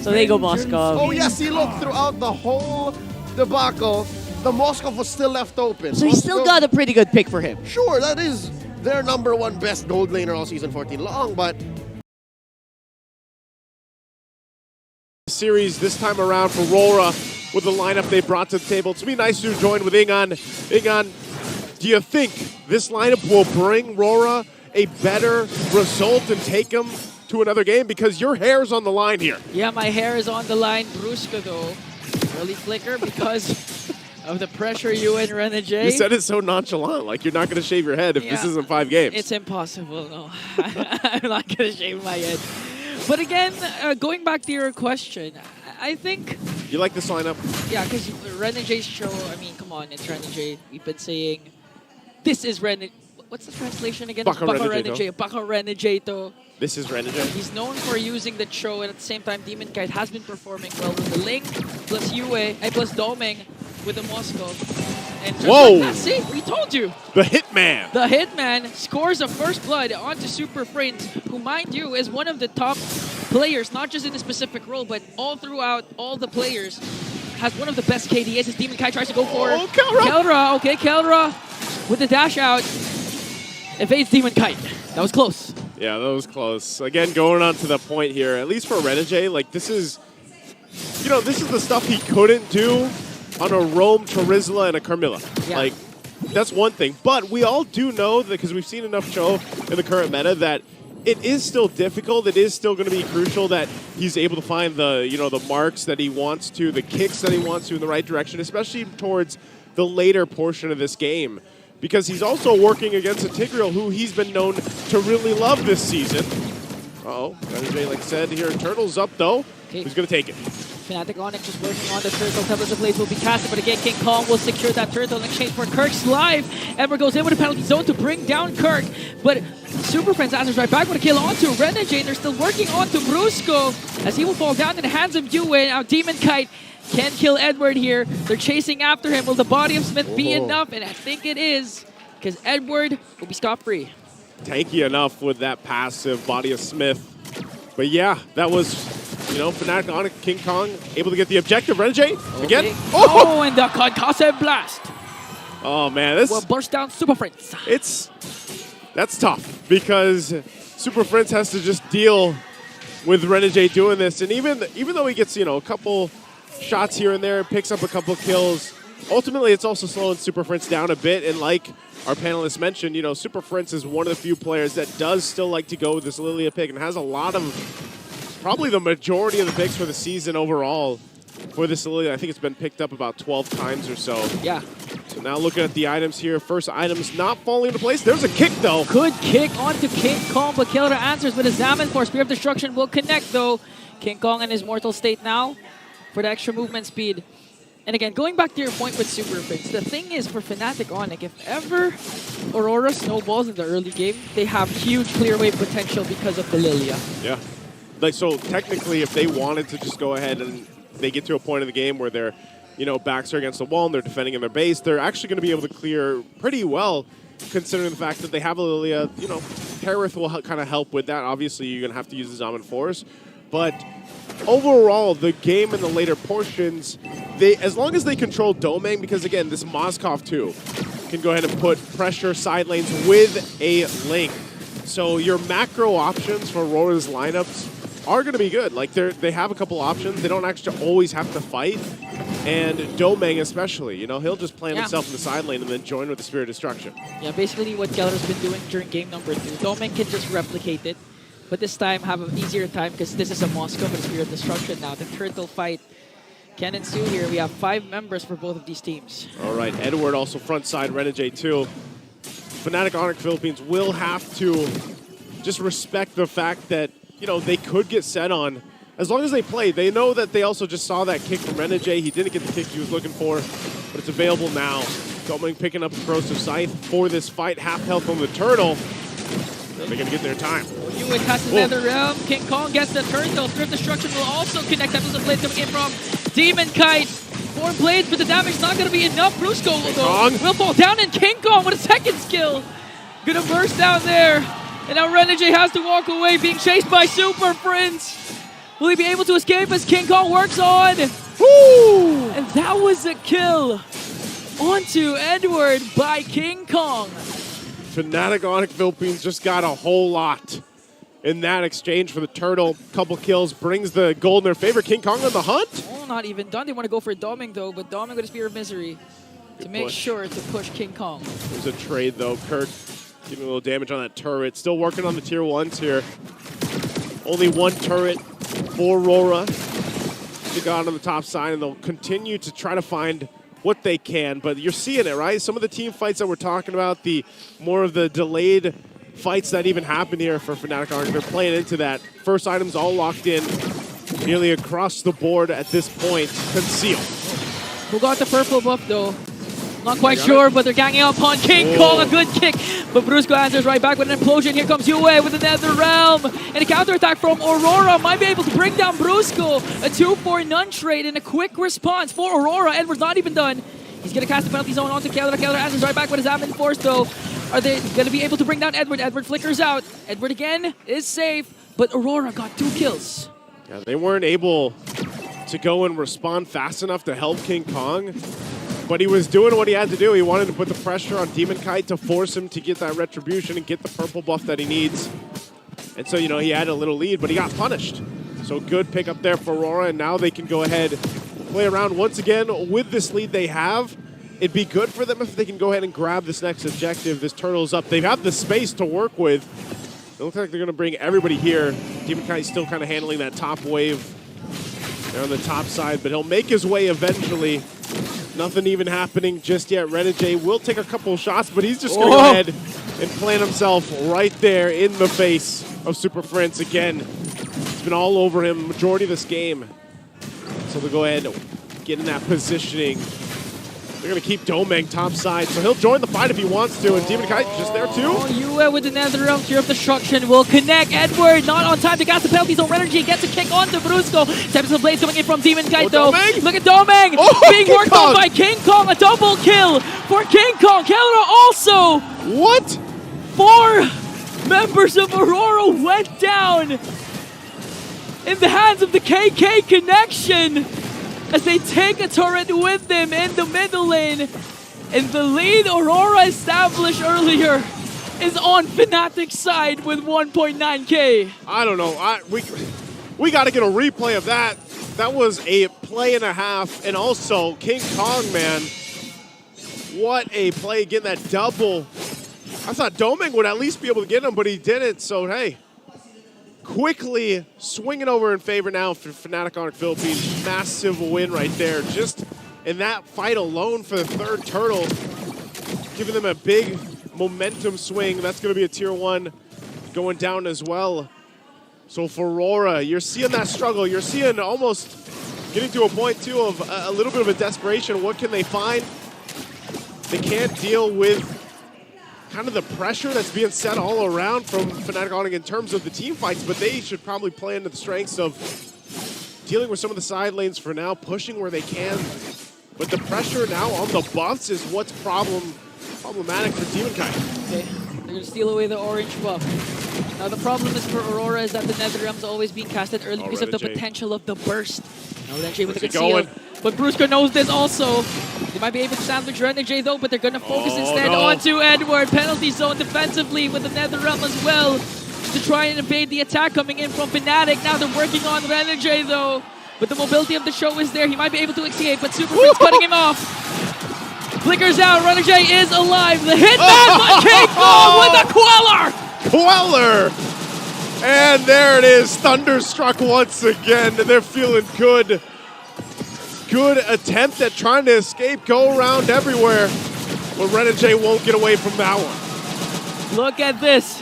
So they go Moskov. Oh yes, see, look, throughout the whole debacle, the Moskov was still left open. So he still got a pretty good pick for him. Sure, that is their #1 best gold laner all season 14 long, but series this time around for Rora with the lineup they brought to the table. It's going to be nice to join with Ingon. Ingon, do you think this lineup will bring Rora a better result and take him to another game? Because your hair's on the line here. Yeah, my hair is on the line. Brusco, though, really flicker because of the pressure you and Renegade. You said it so nonchalant, like you're not going to shave your head if this isn't 5 games. It's impossible, no. I'm not going to shave my head. But again, going back to your question, I think... You like this lineup? Yeah, because Renegade's show, I mean, come on, it's Renegade. We've been saying, this is Renegade. What's the translation again? Baka Renegade. Baka Renegade. This is Renegade. He's known for using the Cho, and at the same time, Demon Kite has been performing well with the Link, plus Yue, plus Doming with the Moscow. And just like that, see, we told you. The Hitman. The Hitman scores a first blood onto Super Prince, who, mind you, is one of the top players, not just in a specific role, but all throughout all the players. Has one of the best KDAs as Demon Kite tries to go for Kelra. Okay, Kelra with the dash out. Evades Demon Kite. That was close. Yeah, that was close. Again, going on to the point here, at least for Renegade, like this is, you know, this is the stuff he couldn't do on a Rome, Charizla, and a Carmilla. Yeah. Like, that's one thing. But we all do know that, because we've seen enough Cho in the current meta, that it is still difficult. It is still going to be crucial that he's able to find the, you know, the marks that he wants to, the kicks that he wants to in the right direction, especially towards the later portion of this game. Because he's also working against a Tigreal who he's been known to really love this season. Uh-oh, Renegade, like I said here, Turtle's up though. Okay. Who's going to take it? Fnatic Onic just working on the turtle. Pebbles of Blades will be casted, but again, King Kong will secure that turtle in exchange for Kirk's life. Ember goes in with a penalty zone to bring down Kirk, but Super Friends answers right back with a kill onto Renegade. They're still working onto Brusco as he will fall down in the hands of Yue. Now Demon Kite can't kill Edward here. They're chasing after him. Will the body of Smith be enough? And I think it is, because Edward will be scot-free. Tanky enough with that passive body of Smith. But yeah, that was, you know, Fnatic Onic, King Kong, able to get the objective. Renegade, again. Oh, and the concussive blast. Oh, man. This will burst down Super Friends. That's tough, because Super Friends has to just deal with Renegade doing this. And even though he gets, you know, a couple shots here and there, picks up a couple kills, ultimately it's also slowing Super Friends down a bit. And like our panelists mentioned, you know, Super Friends is one of the few players that does still like to go with this Lilia pick and has a lot of, probably the majority of the picks for the season overall for this Lilia. I think it's been picked up about 12 times or so. Yeah. So now looking at the items here, first items not falling into place. There's a kick though. Good kick onto King Kong, but Killer answers with a Zaman for Spear of Destruction will connect though. King Kong in his mortal state now for the extra movement speed. And again, going back to your point with Super Friends, the thing is for Fnatic Onic, if ever Aurora snowballs in the early game, they have huge clear wave potential because of the Lilia. Yeah. Like, so technically, if they wanted to just go ahead and they get to a point in the game where their, you know, backs are against the wall and they're defending in their base, they're actually going to be able to clear pretty well, considering the fact that they have a Lilia. You know, Harith will kind of help with that. Obviously, you're going to have to use the Zaman Force. But overall, the game in the later portions, as long as they control Domang, because again, this Moskov too can go ahead and put pressure side lanes with a Link. So your macro options for Rora's lineups are going to be good. Like they have a couple options. They don't actually always have to fight. And Domang especially, you know, he'll just plant himself in the side lane and then join with the Spirit of Destruction. Yeah, basically what Keller's been doing during game number 2. Domang can just replicate it. But this time, have an easier time because this is a Moscow but Spirit of Destruction now. The turtle fight can ensue here. We have 5 members for both of these teams. All right, Edward also front side, Renegade too. Fnatic Onic Philippines will have to just respect the fact that, you know, they could get set on. As long as they play, they know that they also just saw that kick from Renegade. He didn't get the kick he was looking for, but it's available now. Domang picking up the Corrosive Scythe for this fight. Half health on the turtle. They're going to get their time. Yue passes Nether Realm. King Kong gets the turtle. Spirit of Destruction will also connect. That was a blade coming in from Demon Kite. 4 blades, but the damage is not going to be enough. Brusco will fall down, and King Kong with a second skill. Going to burst down there. And now Renegade has to walk away, being chased by Super Friends. Will he be able to escape as King Kong works on? Woo! And that was a kill onto Edward by King Kong. Fnatic Onic Philippines just got a whole lot in that exchange for the turtle. Couple kills brings the gold in their favor. King Kong on the hunt. Oh, not even done. They want to go for Doming though, but Doming with a Spear of Misery to make sure to push King Kong. There's a trade though. Kirk giving a little damage on that turret. Still working on the tier 1s here. Only one turret for Rora. They got on the top side, and they'll continue to try to find what they can. But you're seeing it, right? Some of the team fights that we're talking about, the more of the delayed fights that even happen here for Fnatic Onic, they're playing into that. First items all locked in, nearly across the board at this point. Conceal. Who got the purple buff though? Not quite sure, but they're ganging up on King Kong. A good kick, but Brusco answers right back with an implosion. Here comes Yue with the Nether Realm. And a counterattack from Aurora might be able to bring down Brusco. A 2-for-none trade and a quick response for Aurora. Edward's not even done. He's going to cast the penalty zone onto Keller. Keller answers right back with his Admin Force though. Are they going to be able to bring down Edward? Edward flickers out. Edward again is safe, but Aurora got 2 kills. Yeah, they weren't able to go and respond fast enough to help King Kong. But he was doing what he had to do. He wanted to put the pressure on Demon Kite to force him to get that retribution and get the purple buff that he needs. And so, you know, he had a little lead, but he got punished. So good pick up there for Rora, and now they can go ahead, play around once again with this lead they have. It'd be good for them if they can go ahead and grab this next objective. This turtle's up. They have the space to work with. It looks like they're going to bring everybody here. Demon Kite's still kind of handling that top wave. They're on the top side, but he'll make his way eventually. Nothing even happening just yet. Renegade will take a couple shots, but he's just going to go ahead and plant himself right there in the face of Super Prince again. It's been all over him majority of this game. So they'll go ahead and get in that positioning. They're going to keep Domeng top side, so he'll join the fight if he wants to, and Demon Kite just there too. Yue with the Nether Realm, Tear of Destruction will connect. Edward not on time to cast the penalty zone. Energy gets a kick onto Brusco. Tempest Blades coming in from Demon Kite though. Domeng. Look at Domeng being worked on by King Kong. A double kill for King Kong. Keller also. What? 4 members of Aurora went down in the hands of the KK Connection, as they take a turret with them in the middle lane. And the lead Aurora established earlier is on Fnatic's side with 1.9k. I don't know. We got to get a replay of that. That was a play and a half. And also, King Kong, man, what a play, getting that double. I thought Domeng would at least be able to get him, but he didn't. So, hey. Quickly swinging over in favor now for Fnatic Onic Philippines. Massive win right there. Just in that fight alone for the 3rd turtle, giving them a big momentum swing. That's going to be a tier 1 going down as well. So for Rora, you're seeing that struggle. You're seeing almost getting to a point too of a little bit of a desperation. What can they find? They can't deal with kind of the pressure that's being set all around from Fnatic Onic in terms of the team fights, but they should probably play into the strengths of dealing with some of the side lanes for now, pushing where they can. But the pressure now on the buffs is what's problematic for Demon Kite. Okay, they're going to steal away the orange buff. Now the problem is for Aurora is that the Nether Realm's always being casted early because of the potential of the burst. Now Renegade with the conceal. But Brusco knows this also. They might be able to sandwich Renegade though, but they're going to focus instead onto Edward. Penalty zone defensively with the Nether Realm as well to try and evade the attack coming in from Fnatic. Now they're working on Renegade though. But the mobility of the show is there. He might be able to escape, but Super Prince cutting him off. Flickers out. Renegade is alive. The hitman by King Kong with a Queller! Queller! And there it is. Thunderstruck once again. And they're feeling good. Good attempt at trying to escape. Go around everywhere. But Renegade won't get away from that one. Look at this.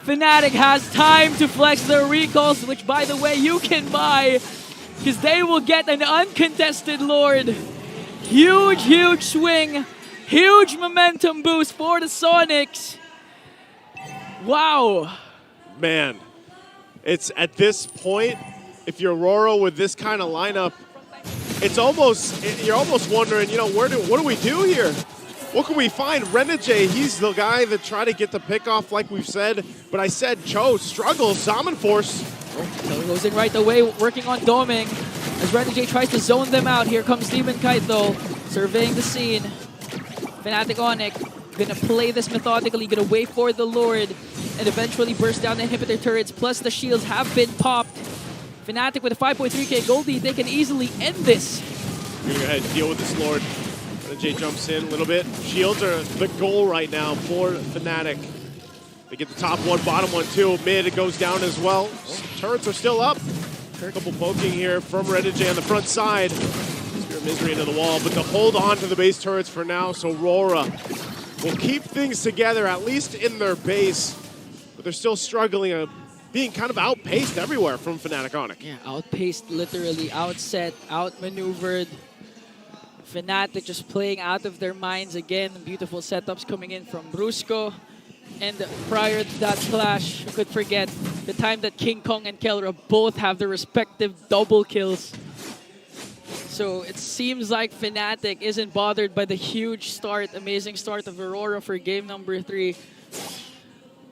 Fnatic has time to flex their recalls, which, by the way, you can buy, because they will get an uncontested Lord. Huge, huge swing. Huge momentum boost for the Sonics. Wow. Man, it's at this point, if you're Aurora with this kind of lineup, it's almost, you're almost wondering, you know, what do we do here? What can we find? Renegade, he's the guy that tried to get the pick off like we've said, but I said Cho struggles. Zaman Force So goes in right away, working on doming. As Ren J tries to zone them out. Here comes Demon Kite though, surveying the scene. Fnatic Onic gonna play this methodically, gonna wait for the Lord, and eventually burst down the inhibitor turrets, plus the shields have been popped. Fnatic with a 5.3k gold lead, they can easily end this. We're gonna go ahead and deal with this Lord. Jay jumps in a little bit. Shields are the goal right now for Fnatic. They get the top one, bottom one too. Mid, it goes down as well. Turrets are still up. A couple poking here from J on the front side. Spear of Misery into the wall, but to hold on to the base turrets for now, so Rora will keep things together, at least in their base. But they're still struggling, being kind of outpaced everywhere from Fnatic Onic. Yeah, outpaced, literally, outset, outmaneuvered. Fnatic just playing out of their minds again. Beautiful setups coming in from Brusco. And prior to that clash, who could forget the time that King Kong and Kelra both have their respective double kills. So it seems like Fnatic isn't bothered by the huge start, amazing start of Aurora for game number 3.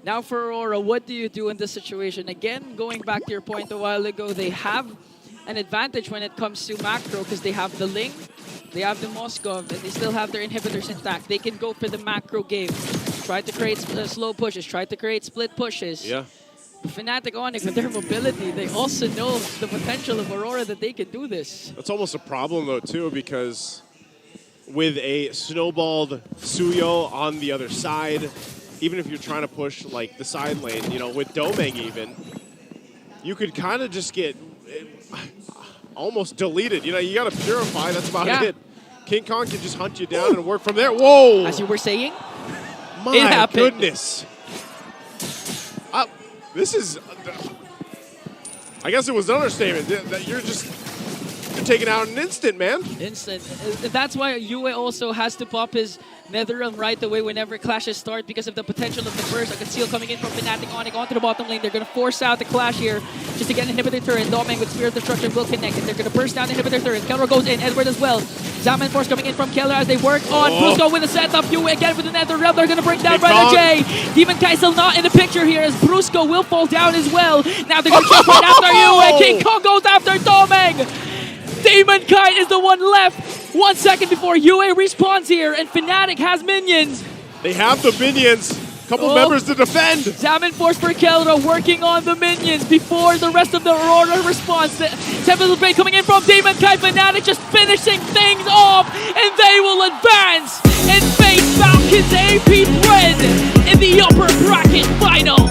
Now for Aurora, what do you do in this situation? Again, going back to your point a while ago, they have an advantage when it comes to macro because they have the Ling, they have the Moskov, and they still have their inhibitors intact. They can go for the macro game. Try to create slow pushes, try to create split pushes. Yeah. But Fnatic Onic, with their mobility, they also know the potential of Aurora that they can do this. That's almost a problem though too, because with a snowballed Suyo on the other side, even if you're trying to push like the side lane, you know, with Domeng even, you could kind of just get almost deleted. You know, you got to purify, that's about it. King Kong can just hunt you down and work from there. Whoa! As you were saying, my goodness. This is, I guess it was an understatement that you're taken out in an instant, man. Instant. That's why Yue also has to pop his Netherrealm right away whenever clashes start because of the potential of the burst. A conceal coming in from Fnatic Onic onto the bottom lane. They're going to force out the clash here just to get an inhibitor turret. Domeng with Spear of Destruction will connect, and they're going to burst down the inhibitor turret. Kelra goes in, Edward as well. Zaman Force coming in from Kelra as they work on Brusco with a setup. Yue again with the Netherrealm. They're going to bring down Brother J. Demon Kaisel not in the picture here as Brusco will fall down as well. Now they're going to jump after Yue. King Kong goes after Domeng. Demon Kite is the one left. 1 second before Yue respawns here, and Fnatic has minions. They have the minions. Couple members to defend. Zaman Force for Kelra working on the minions before the rest of the Aurora response. The Tempest of Blade coming in from Demon Kite. Fnatic just finishing things off, and they will advance and face Falcon's AP Thread in the upper bracket finals.